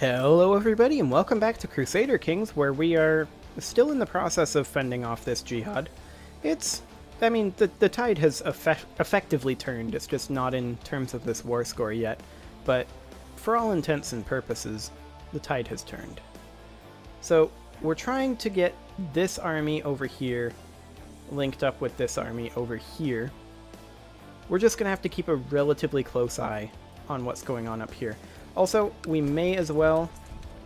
Hello everybody and welcome back to Crusader Kings, where we are still in the process of fending off this jihad. The tide has effectively turned, it's just not in terms of this war score yet, but for all intents and purposes, the tide has turned. So we're trying to get this army over here linked up with this army over here. We're just going to have to keep a relatively close eye on what's going on up here. Also, we may as well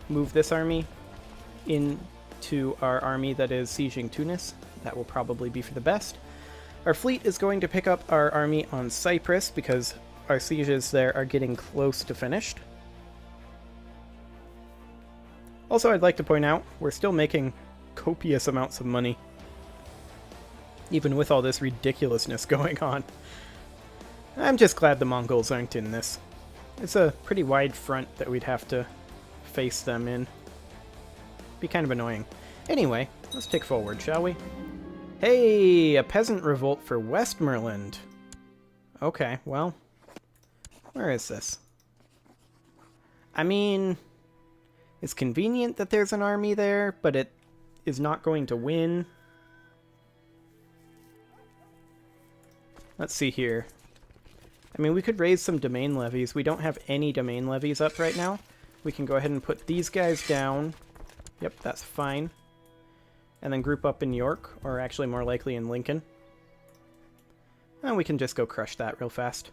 move this army into our army that is sieging Tunis. That will probably be for the best. Our fleet is going to pick up our army on Cyprus because our sieges there are getting close to finished. Also, I'd like to point out, we're still making copious amounts of money, even with all this ridiculousness going on. I'm just glad the Mongols aren't in this. It's a pretty wide front that we'd have to face them in. Be kind of annoying. Anyway, let's take forward, shall we? Hey, a peasant revolt for Westmoreland. Okay, well, where is this? I mean, it's convenient that there's an army there, but it is not going to win. Let's see here. I mean, we could raise some domain levies. We don't have any domain levies up right now. We can go ahead and put these guys down. Yep, that's fine. And then group up in York, or actually more likely in Lincoln. And we can just go crush that real fast.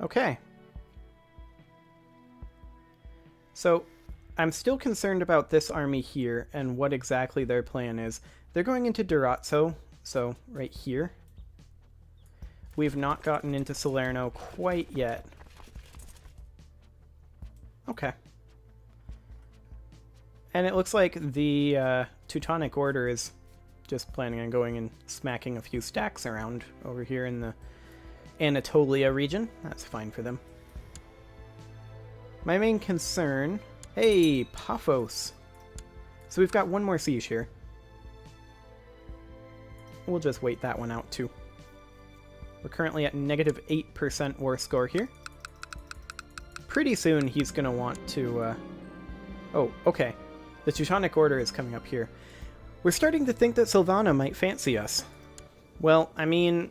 Okay. So, I'm still concerned about this army here and what exactly their plan is. They're going into Durazzo, so right here. We've not gotten into Salerno quite yet. Okay. And it looks like the Teutonic Order is just planning on going and smacking a few stacks around over here in the Anatolia region. That's fine for them. My main concern... Hey, Paphos! So we've got one more siege here. We'll just wait that one out too. We're currently at negative 8% war score here. Pretty soon he's going to want to... Oh, okay. The Teutonic Order is coming up here. We're starting to think that Silvana might fancy us. Well, I mean...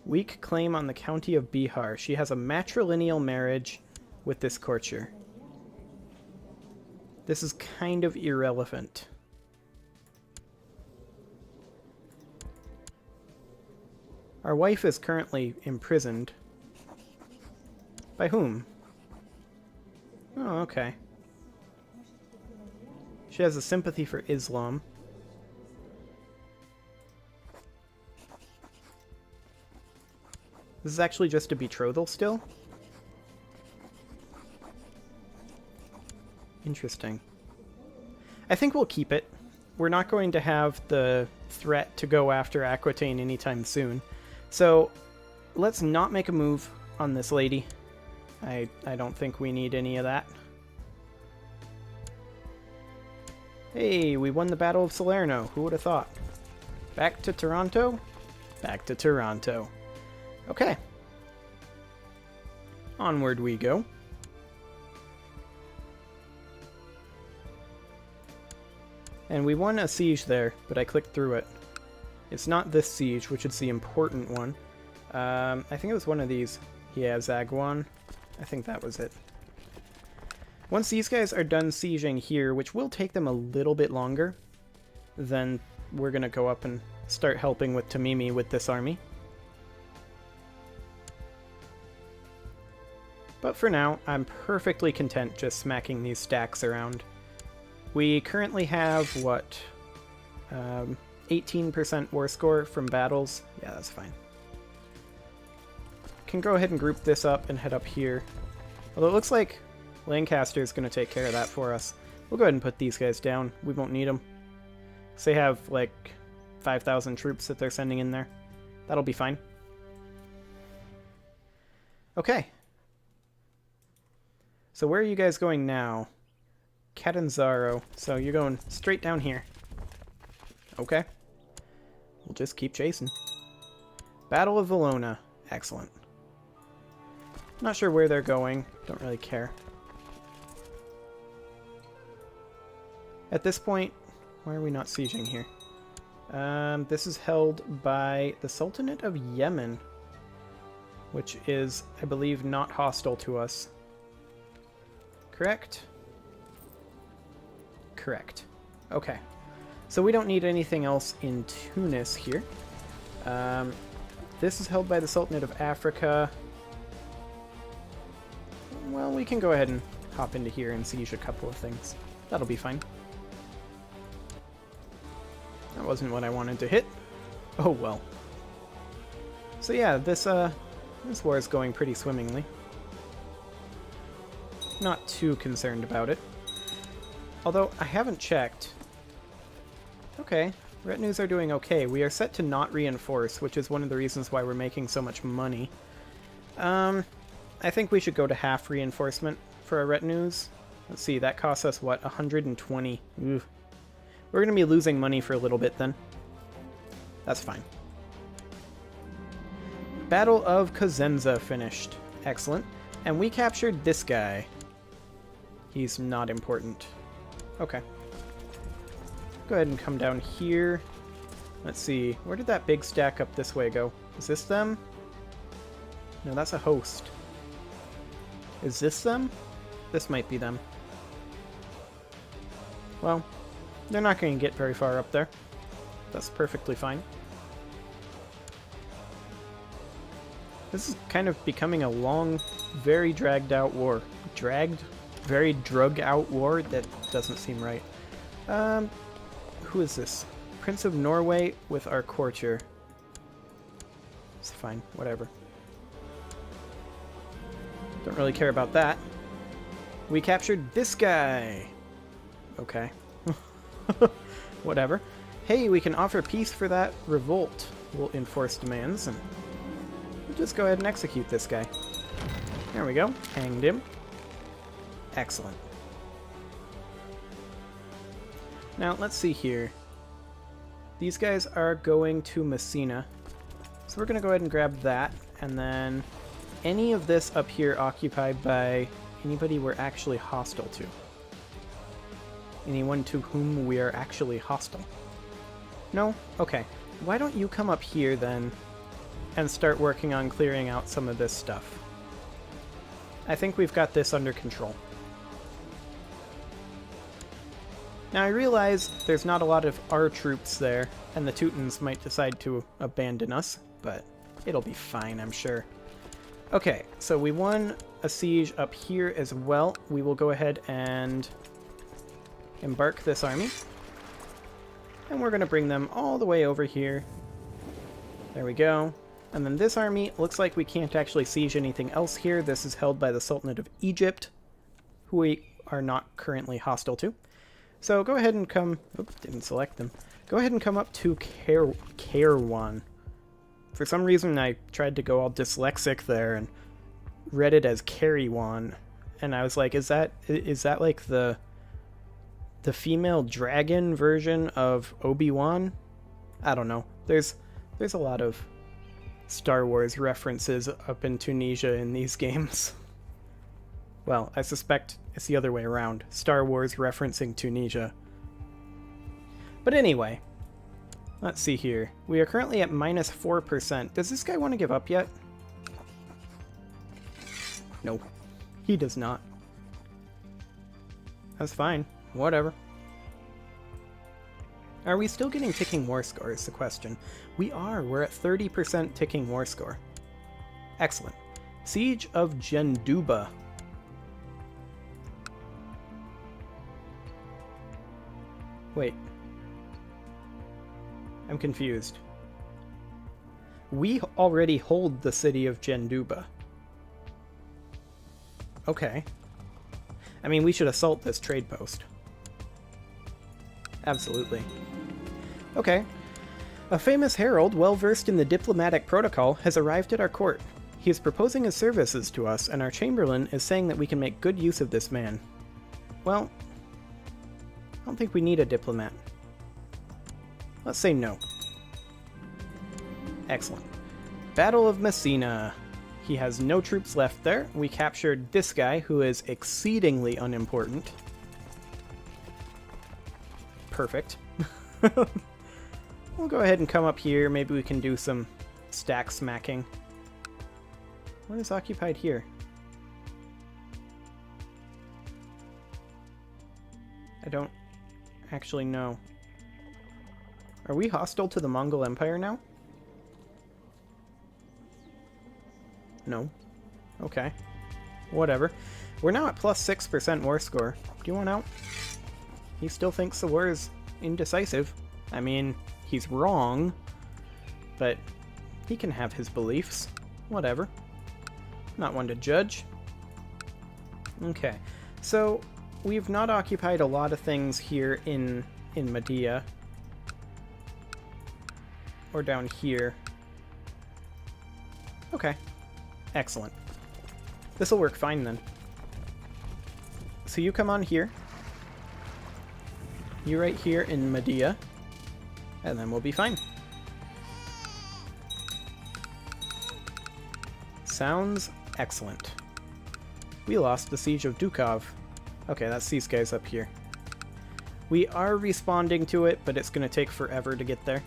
Weak claim on the county of Bihar. She has a matrilineal marriage with this courtier. This is kind of irrelevant. Our wife is currently imprisoned. By whom? Oh, okay. She has a sympathy for Islam. This is actually just a betrothal still? Interesting. I think we'll keep it. We're not going to have the threat to go after Aquitaine anytime soon. So, let's not make a move on this lady. I don't think we need any of that. Hey, we won the Battle of Salerno. Who would have thought? Back to Toronto? Back to Toronto. Okay. Onward we go. And we won a siege there, but I clicked through it. It's not this siege, which is the important one. I think it was one of these. Yeah, Zagwan. I think that was it. Once these guys are done sieging here, which will take them a little bit longer, then we're going to go up and start helping with Tamimi with this army. But for now, I'm perfectly content just smacking these stacks around. We currently have, what, 18% war score from battles. Yeah, that's fine. Can go ahead and group this up and head up here. Although it looks like Lancaster's going to take care of that for us. We'll go ahead and put these guys down. We won't need them. So they have, like, 5,000 troops that they're sending in there. That'll be fine. Okay. So where are you guys going now? Catanzaro. So you're going straight down here. Okay. We'll just keep chasing. Battle of Valona. Excellent. Not sure where they're going. Don't really care. At this point, why are we not sieging here? This is held by the Sultanate of Yemen, which is, I believe, not hostile to us. Correct? Correct. Okay. So we don't need anything else in Tunis here. This is held by the Sultanate of Africa. Well, we can go ahead and hop into here and siege a couple of things. That'll be fine. That wasn't what I wanted to hit. Oh well. So yeah, this war is going pretty swimmingly. Not too concerned about it. Although, I haven't checked. Okay, retinues are doing okay. We are set to not reinforce, which is one of the reasons why we're making so much money. I think we should go to half reinforcement for our retinues. Let's see, that costs us, what, 120? Ooh. We're going to be losing money for a little bit then. That's fine. Battle of Cosenza finished. Excellent. And we captured this guy. He's not important. Okay. Go ahead and come down here. Let's see. Where did that big stack up this way go? Is this them? No, that's a host. Is this them? This might be them. Well, they're not going to get very far up there. That's perfectly fine. This is kind of becoming a long, very dragged out war. Very drug out war? That doesn't seem right. Who is this? Prince of Norway with our courtier. It's fine, whatever. Don't really care about that. We captured this guy! Okay. Whatever. Hey, we can offer peace for that revolt. We'll enforce demands, and we'll just go ahead and execute this guy. There we go. Hanged him. Excellent. Now, let's see here. These guys are going to Messina. So we're going to go ahead and grab that, and then any of this up here occupied by anybody we're actually hostile to. Anyone to whom we are actually hostile. No? Okay. Why don't you come up here then and start working on clearing out some of this stuff? I think we've got this under control. Now I realize there's not a lot of our troops there, and the Teutons might decide to abandon us, but it'll be fine, I'm sure. Okay, so we won a siege up here as well. We will go ahead and embark this army. And we're going to bring them all the way over here. There we go. And then this army, looks like we can't actually siege anything else here. This is held by the Sultanate of Egypt, who we are not currently hostile to. So go ahead and come... Oops, didn't select them. Go ahead and come up to Kairouan. For some reason, I tried to go all dyslexic there and read it as Kairouan. And I was like, is that like the female dragon version of Obi-Wan? I don't know. There's a lot of Star Wars references up in Tunisia in these games. Well, I suspect it's the other way around. Star Wars referencing Tunisia. But anyway, let's see here. We are currently at minus 4%. Does this guy want to give up yet? No, he does not. That's fine. Whatever. Are we still getting ticking war score is the question. We are. We're at 30% ticking war score. Excellent. Siege of Jenduba. Wait. I'm confused. We already hold the city of Jenduba. Okay. I mean, we should assault this trade post. Absolutely. Okay. A famous herald, well-versed in the diplomatic protocol, has arrived at our court. He is proposing his services to us, and our chamberlain is saying that we can make good use of this man. Well, I don't think we need a diplomat. Let's say no. Excellent. Battle of Messina. He has no troops left there. We captured this guy, who is exceedingly unimportant. Perfect. We'll go ahead and come up here. Maybe we can do some stack smacking. What is occupied here? I don't actually know. Are we hostile to the Mongol Empire now? No. Okay. Whatever. We're now at plus 6% war score. Do you want out? He still thinks the war is indecisive. I mean, he's wrong, but he can have his beliefs. Whatever. Not one to judge. Okay. So, we've not occupied a lot of things here in Medea. Or down here. Okay. Excellent. This'll work fine then. So you come on here. You right here in Medea. And then we'll be fine. Sounds excellent. We lost the Siege of Dukov. Okay, that's these guys up here. We are responding to it, but it's going to take forever to get there.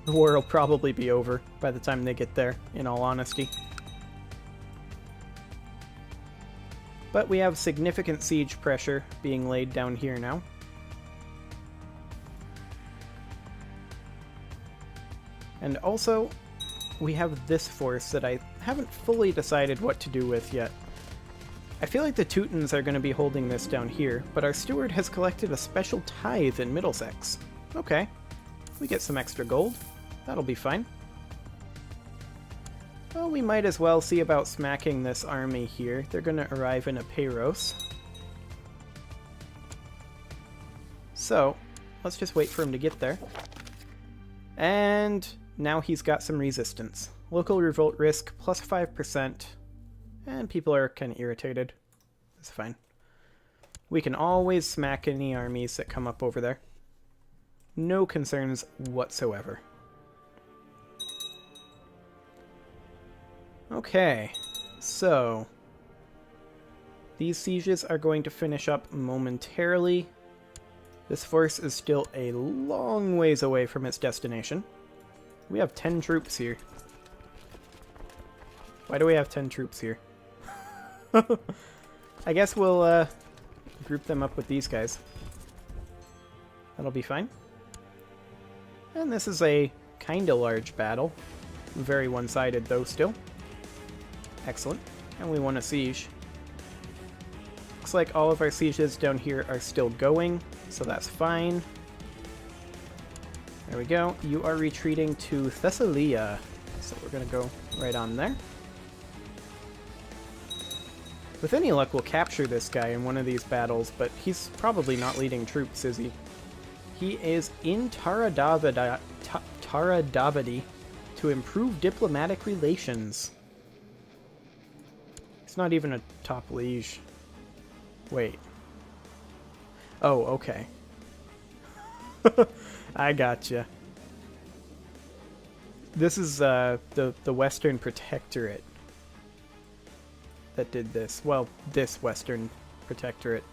The war will probably be over by the time they get there, in all honesty. But we have significant siege pressure being laid down here now. And also, we have this force that I haven't fully decided what to do with yet. I feel like the Teutons are going to be holding this down here, but our steward has collected a special tithe in Middlesex. Okay, we get some extra gold. That'll be fine. Well, we might as well see about smacking this army here. They're going to arrive in Atraitus. So, let's just wait for him to get there. And now he's got some resistance. Local revolt risk plus 5%. And people are kind of irritated. That's fine. We can always smack any armies that come up over there. No concerns whatsoever. Okay, so these sieges are going to finish up momentarily. This force is still a long ways away from its destination. We have 10 troops here. Why do we have 10 troops here? I guess we'll group them up with these guys. That'll be fine. And this is a kinda large battle. Very one-sided though still. Excellent. And we won a siege. Looks like all of our sieges down here are still going, so that's fine. There we go. You are retreating to Thessalia. So we're going to go right on there. With any luck, we'll capture this guy in one of these battles, but he's probably not leading troops, is he? He is in Taradavadi to improve diplomatic relations. It's not even a top liege. Wait. Oh, okay. I gotcha. This is the Western Protectorate that did this. Well, this Western Protectorate.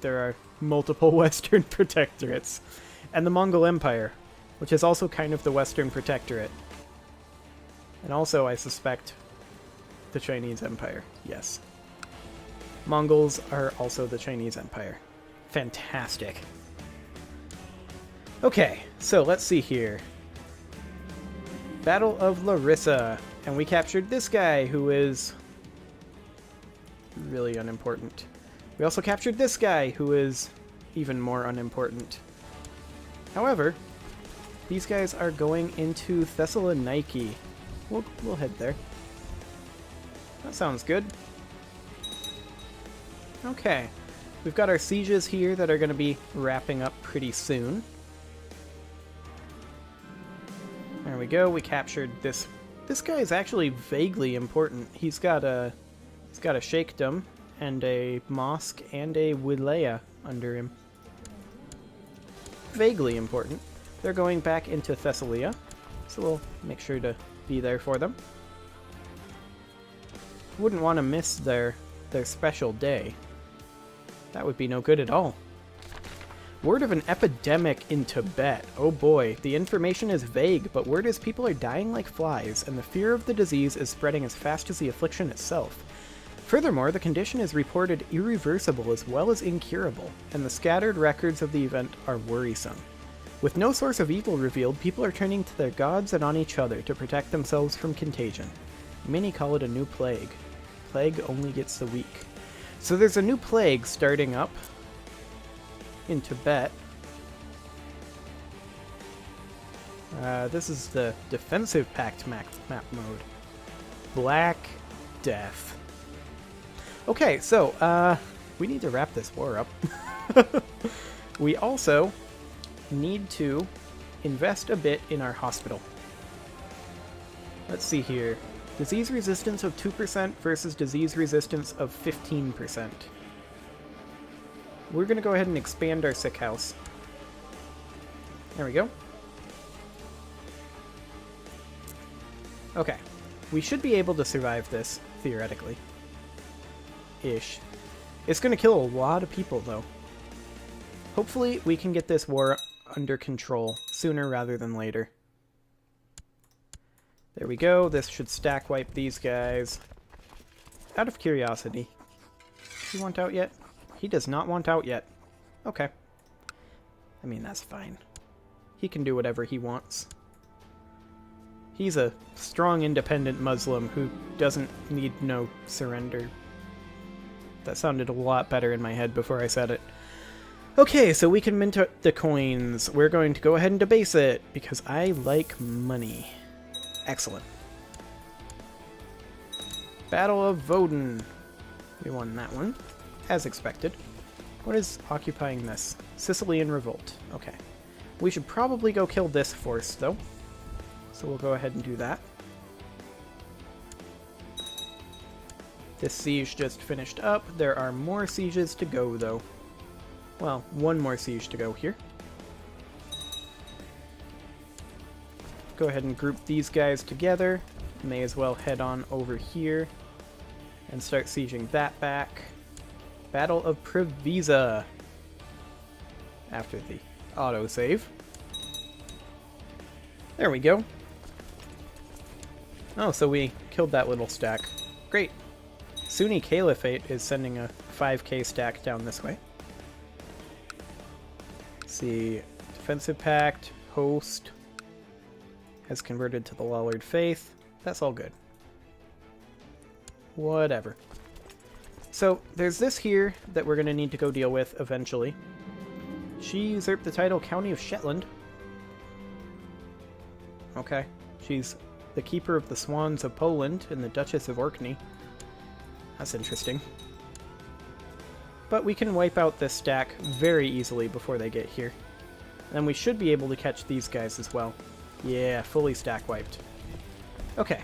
There are multiple Western Protectorates. And the Mongol Empire, which is also kind of the Western Protectorate. And also, I suspect, the Chinese Empire. Yes. Mongols are also the Chinese Empire. Fantastic. Okay, so let's see here. Battle of Larissa. And we captured this guy, who is really unimportant. We also captured this guy, who is even more unimportant. However, these guys are going into Thessaloniki. We'll head there. That sounds good. Okay. We've got our sieges here that are going to be wrapping up pretty soon. There we go. We captured this. This guy is actually vaguely important. He's got a sheikhdom and a mosque and a wilaya under him. Vaguely important. They're going back into Thessalia, so we'll make sure to be there for them. Wouldn't want to miss their special day. That would be no good at all. Word of an epidemic in Tibet. Oh boy, the information is vague, but word is people are dying like flies, and the fear of the disease is spreading as fast as the affliction itself. Furthermore, the condition is reported irreversible as well as incurable, and the scattered records of the event are worrisome. With no source of evil revealed, people are turning to their gods and on each other to protect themselves from contagion. Many call it a new plague. Plague only gets the weak. So there's a new plague starting up in Tibet. This is the defensive pact map mode. Black Death. Okay, so we need to wrap this war up. We also need to invest a bit in our hospital. Let's see here. Disease resistance of 2% versus disease resistance of 15%. We're going to go ahead and expand our sick house. There we go. Okay. We should be able to survive this, theoretically. Ish. It's going to kill a lot of people, though. Hopefully, we can get this war under control sooner rather than later. There we go. This should stack wipe these guys. Out of curiosity. Does he want out yet? He does not want out yet. Okay. I mean, that's fine. He can do whatever he wants. He's a strong, independent Muslim who doesn't need no surrender. That sounded a lot better in my head before I said it. Okay, so we can mint the coins. We're going to go ahead and debase it, because I like money. Excellent. Battle of Voden. We won that one, as expected. What is occupying this? Sicilian Revolt. Okay. We should probably go kill this force, though. So we'll go ahead and do that. This siege just finished up. There are more sieges to go, though. Well, one more siege to go here. Go ahead and group these guys together. May as well head on over here and start sieging that back. Battle of Previsa. After the autosave. There we go. Oh, so we killed that little stack. Great. Sunni Caliphate is sending a 5k stack down this way. Let's see. Defensive Pact, Host has converted to the Lollard Faith. That's all good. Whatever. So, there's this here that we're going to need to go deal with eventually. She usurped the title County of Shetland. Okay. She's the Keeper of the Swans of Poland and the Duchess of Orkney. That's interesting. But we can wipe out this stack very easily before they get here. And we should be able to catch these guys as well. Yeah, fully stack wiped. Okay.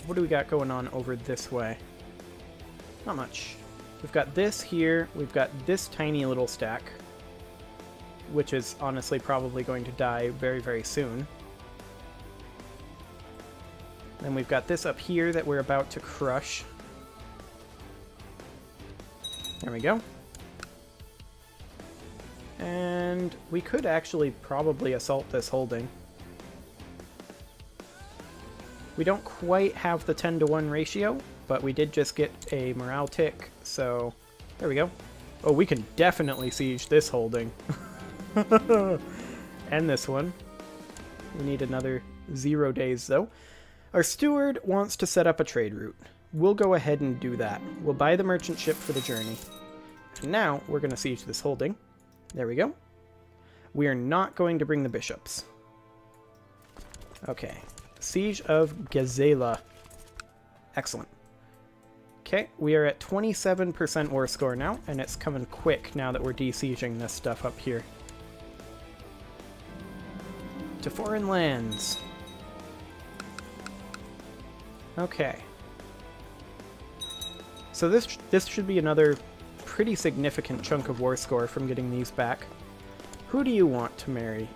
What do we got going on over this way? Not much. We've got this here. We've got this tiny little stack, which is honestly probably going to die very, very soon. Then we've got this up here that we're about to crush. There we go. And we could actually probably assault this holding. We don't quite have the 10-to-1 ratio, but we did just get a morale tick, so there we go. Oh, we can definitely siege this holding. And this one. We need another 0 days, though. Our steward wants to set up a trade route. We'll go ahead and do that. We'll buy the merchant ship for the journey. And now we're going to siege this holding. There we go. We are not going to bring the bishops. Okay. Siege of Gazela. Excellent. Okay, we are at 27% war score now, and it's coming quick now that we're de-sieging this stuff up here. To foreign lands. Okay. So this should be another pretty significant chunk of war score from getting these back. Who do you want to marry?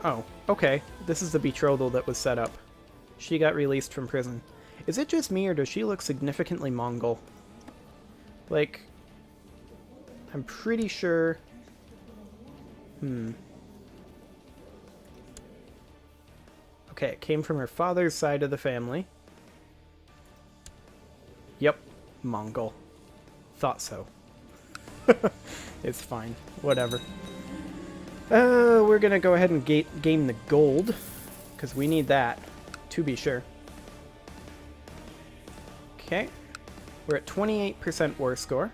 Oh, okay. This is the betrothal that was set up. She got released from prison. Is it just me, or does she look significantly Mongol? Like, I'm pretty sure... Okay, it came from her father's side of the family. Yep, Mongol. Thought so. It's fine. Whatever. We're gonna go ahead and gain the gold, because we need that, to be sure. Okay. We're at 28% war score.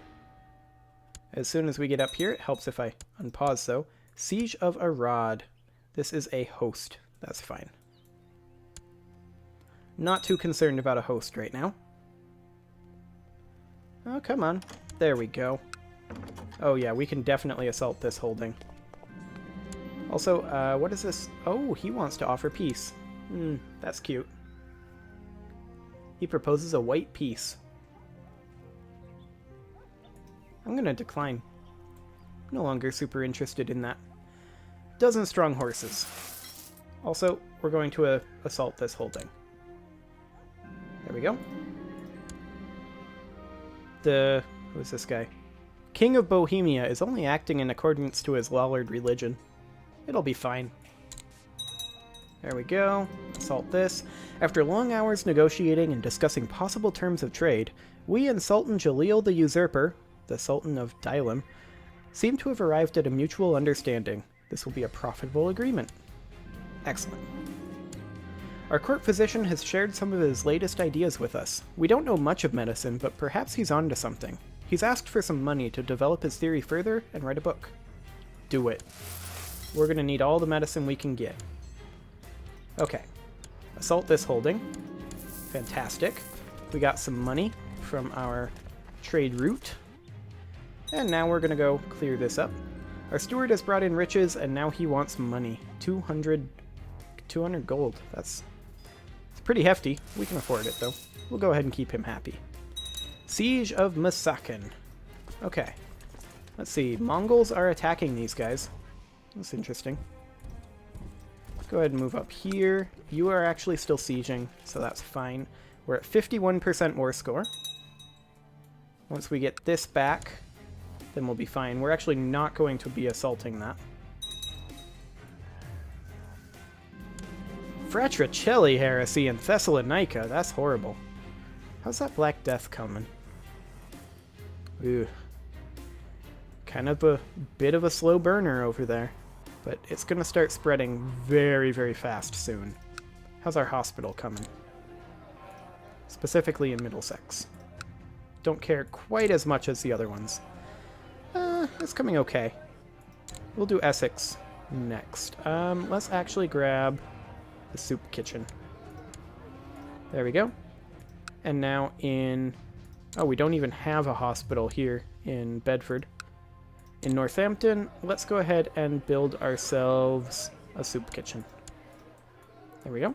As soon as we get up here, it helps if I unpause though. Siege of Arad. This is a host. That's fine. Not too concerned about a host right now. Oh, come on. There we go. Oh yeah, we can definitely assault this holding. Also, what is this? Oh, he wants to offer peace. That's cute. He proposes a white peace. I'm gonna decline. No longer super interested in that. Dozen strong horses. Also, we're going to assault this holding. There we go. Who is this guy? King of Bohemia is only acting in accordance to his Lollard religion. It'll be fine. There we go. Assault this. After long hours negotiating and discussing possible terms of trade, we and Sultan Jalil the Usurper, the Sultan of Dylam, seem to have arrived at a mutual understanding. This will be a profitable agreement. Excellent. Our court physician has shared some of his latest ideas with us. We don't know much of medicine, but perhaps he's onto something. He's asked for some money to develop his theory further and write a book. Do it. We're going to need all the medicine we can get. Okay. Assault this holding. Fantastic. We got some money from our trade route. And now we're going to go clear this up. Our steward has brought in riches, and now he wants money. 200 gold. It's pretty hefty. We can afford it, though. We'll go ahead and keep him happy. Siege of Masakin. Okay. Let's see. Mongols are attacking these guys. That's interesting. Go ahead and move up here. You are actually still sieging, so that's fine. We're at 51% war score. Once we get this back, then we'll be fine. We're actually not going to be assaulting that. Fratricelli heresy in Thessalonica. That's horrible. How's that Black Death coming? Ooh. Kind of a bit of a slow burner over there. But it's going to start spreading very, very fast soon. How's our hospital coming? Specifically in Middlesex. Don't care quite as much as the other ones. It's coming okay. We'll do Essex next. Let's actually grab the soup kitchen. There we go. And now in... Oh, we don't even have a hospital here in Bedford. In Northampton, let's go ahead and build ourselves a soup kitchen. There we go.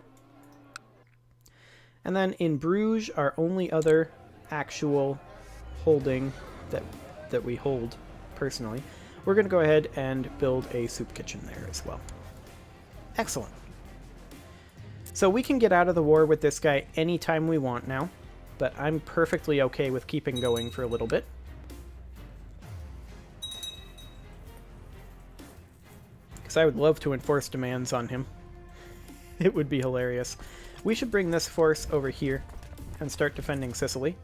And then in Bruges, our only other actual holding that we hold personally, we're going to go ahead and build a soup kitchen there as well. Excellent. So we can get out of the war with this guy anytime we want now, but I'm perfectly okay with keeping going for a little bit. Because I would love to enforce demands on him. It would be hilarious. We should bring this force over here and start defending Sicily.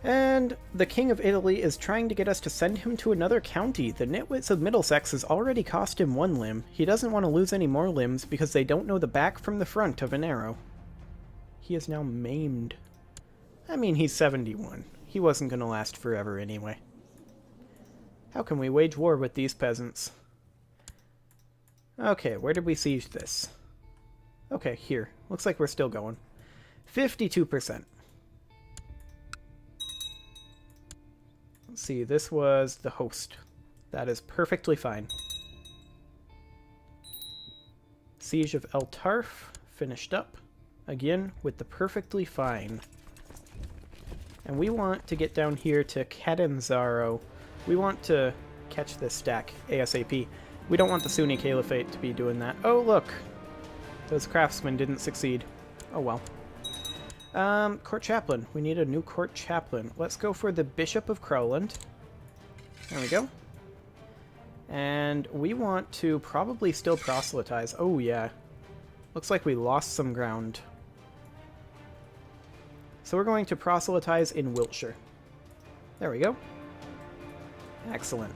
And the King of Italy is trying to get us to send him to another county. The nitwits of Middlesex has already cost him one limb. He doesn't want to lose any more limbs because they don't know the back from the front of an arrow. He is now maimed. I mean, he's 71. He wasn't going to last forever anyway. How can we wage war with these peasants? Okay, where did we siege this? Okay, here. Looks like we're still going. 52%. Let's see, this was the host. That is perfectly fine. Siege of El Tarf finished up. Again, with the perfectly fine. And we want to get down here to Catanzaro. We want to catch this stack ASAP. We don't want the Sunni Caliphate to be doing that. Oh, look! Those craftsmen didn't succeed. Oh well. Court chaplain. We need a new court chaplain. Let's go for the Bishop of Crowland. There we go. And we want to probably still proselytize. Oh yeah. Looks like we lost some ground. So we're going to proselytize in Wiltshire. There we go. Excellent.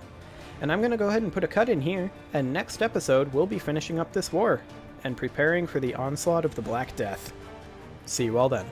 And I'm going to go ahead and put a cut in here, and next episode we'll be finishing up this war and preparing for the onslaught of the Black Death. See you all then.